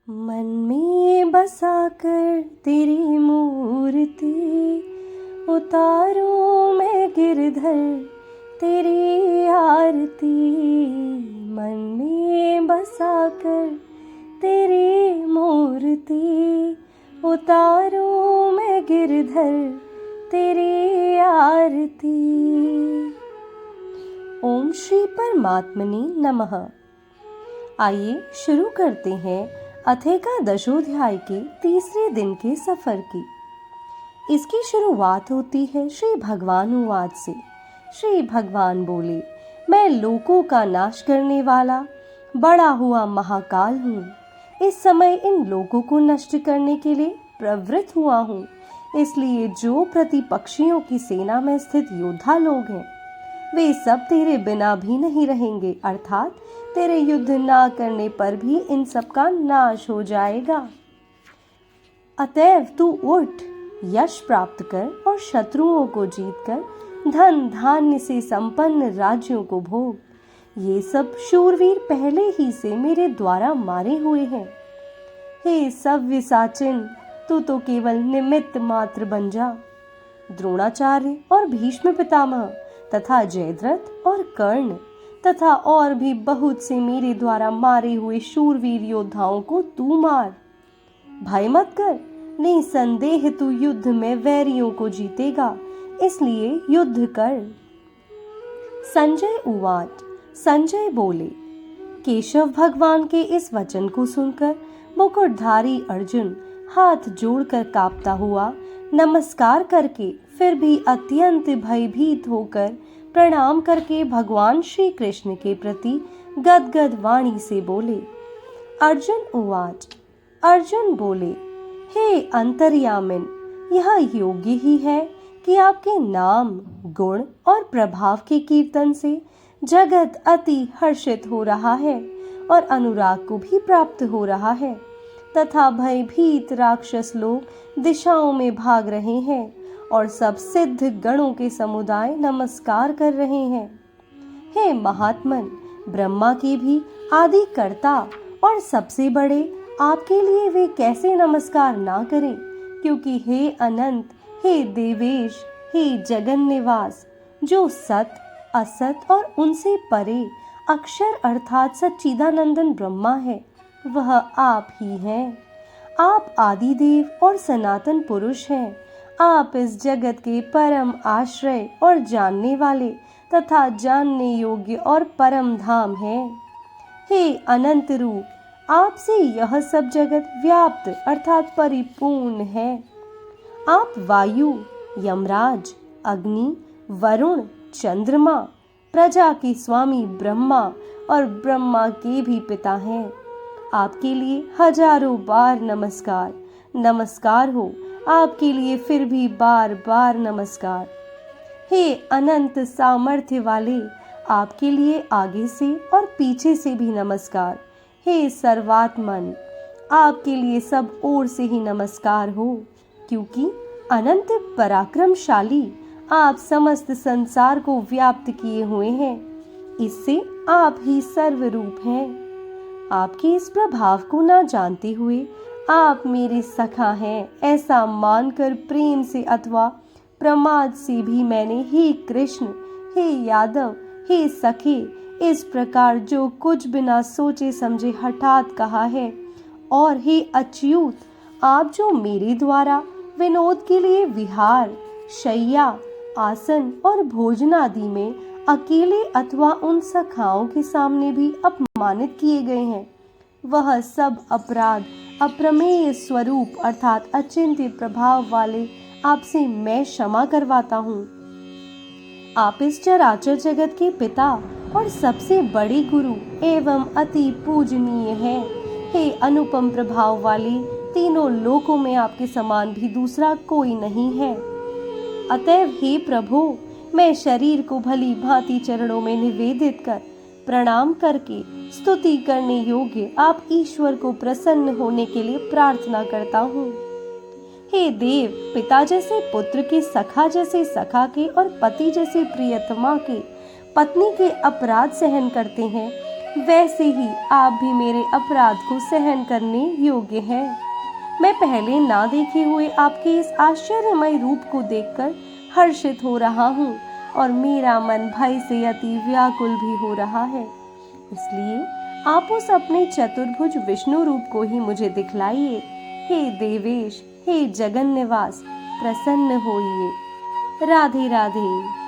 मन में बसाकर तेरी मूर्ति उतारूं मैं गिरधर तेरी आरती। मन में बसाकर तेरी मूर्ति उतारूं मैं गिरधर तेरी आरती। ओम श्री परमात्मने नमः। आइए शुरू करते हैं अथेकादशोध्याय के तीसरे दिन के सफर की। इसकी शुरुआत होती है श्री भगवान उवाच से। श्री भगवान बोले, मैं लोकों का नाश करने वाला बड़ा हुआ महाकाल हूँ। इस समय इन लोकों को नष्ट करने के लिए प्रवृत्त हुआ हूँ। इसलिए जो प्रतिपक्षियों की सेना में स्थित योद्धा लोग हैं वे सब तेरे बिना भी नहीं रहेंगे, अर्थात तेरे युद्ध ना करने पर भी इन सब का नाश हो जाएगा। अतएव तू उठ, यश प्राप्त कर और शत्रुओं को जीतकर धन धान्य से संपन्न राज्यों को भोग। ये सब शूरवीर पहले ही से मेरे द्वारा मारे हुए हैं। हे सव्यसाचिन, तू तो केवल निमित्त मात्र बन जा। द्रोणाचार्य और भीष्म पितामह तथा जयद्रथ और कर्ण तथा और भी बहुत से मेरे द्वारा मारे हुए शूरवीर योद्धाओं को तू मार। भय मत कर, निसंदेह तू युद्ध में वैरियों को जीतेगा, इसलिए युद्ध कर। संजय उवाच। संजय बोले, केशव भगवान के इस वचन को सुनकर मुकुटधारी अर्जुन हाथ जोड़कर कांपता हुआ नमस्कार करके फिर भी अत्यंत भयभीत होकर प्रणाम करके भगवान श्री कृष्ण के प्रति गदगद वाणी से बोले। अर्जुन उवाच। अर्जुन बोले, हे अंतर्यामिन, यह योग्य ही है कि आपके नाम, गुण और प्रभाव के कीर्तन से जगत अति हर्षित हो रहा है और अनुराग को भी प्राप्त हो रहा है, तथा भयभीत राक्षस लोग दिशाओं में भाग रहे हैं और सब सिद्ध गणों के समुदाय नमस्कार कर रहे हैं। हे महात्मन, ब्रह्मा के भी आदि कर्ता और सबसे बड़े आपके लिए वे कैसे नमस्कार ना करें, क्योंकि हे अनंत, हे देवेश, हे जगन निवास, जो सत, असत और उनसे परे अक्षर अर्थात सच्चिदानंदन ब्रह्मा है, वह आप ही हैं। आप आदिदेव और सनातन पुरुष हैं। आप इस जगत के परम आश्रय और जानने वाले तथा जानने योग्य और परम धाम हैं। हे अनंत रूप, आपसे यह सब जगत व्याप्त अर्थात परिपूर्ण है। आप वायु, यमराज, अग्नि, वरुण, चंद्रमा, प्रजा के स्वामी ब्रह्मा और ब्रह्मा के भी पिता हैं। आपके लिए हजारों बार नमस्कार। नमस्कार हो आपके लिए फिर भी बार बार नमस्कार। हे अनंत सामर्थ्य वाले, आपके लिए आगे से और पीछे से भी नमस्कार। हे सर्वात्मन, आपके लिए सब ओर से ही नमस्कार हो, क्योंकि अनंत पराक्रमशाली आप समस्त संसार को व्याप्त किए हुए हैं। इससे आप ही सर्वरूप हैं। आपके इस प्रभाव को ना जानते हुए आप मेरे सखा हैं ऐसा मानकर प्रेम से अथवा प्रमाद से भी मैंने हे कृष्ण, हे यादव, हे सखे इस प्रकार जो कुछ बिना सोचे समझे हठात कहा है। और हे अच्युत, आप जो मेरे द्वारा विनोद के लिए विहार, शैया, आसन और भोजन आदि में अकेले अथवा उन सखाओं के सामने भी अपमानित किए गए हैं, वह सब अपराध अप्रमेय स्वरूप अर्थात अचिंत्य प्रभाव वाले आपसे मैं क्षमा करवाता हूँ। आप इस चराचर जगत के पिता और सबसे बड़े गुरु एवं अति पूजनीय हैं। हे अनुपम प्रभाव वाले, तीनों लोकों में आपके समान भी दूसरा कोई नहीं है। अतएव हे प्रभु, मैं शरीर को भली भांति चरणों में निवेदित कर प्रणाम करके स्तुति करने योग्य आप ईश्वर को प्रसन्न होने के लिए प्रार्थना करता हूँ। हे देव, पिता जैसे पुत्र के, सखा जैसे सखा के और पति जैसे प्रियतमा के पत्नी के अपराध सहन करते हैं, वैसे ही आप भी मेरे अपराध को सहन करने योग्य हैं। मैं पहले ना देखे हुए आपके इस आश्चर्यमय रूप को देखकर हर्षित हो रहा हूँ और मेरा मन भय से अति व्याकुल भी हो रहा है। इसलिए आप उस अपने चतुर्भुज विष्णु रूप को ही मुझे दिखलाइए। हे देवेश, हे जगन निवास, प्रसन्न होइए। राधे राधे।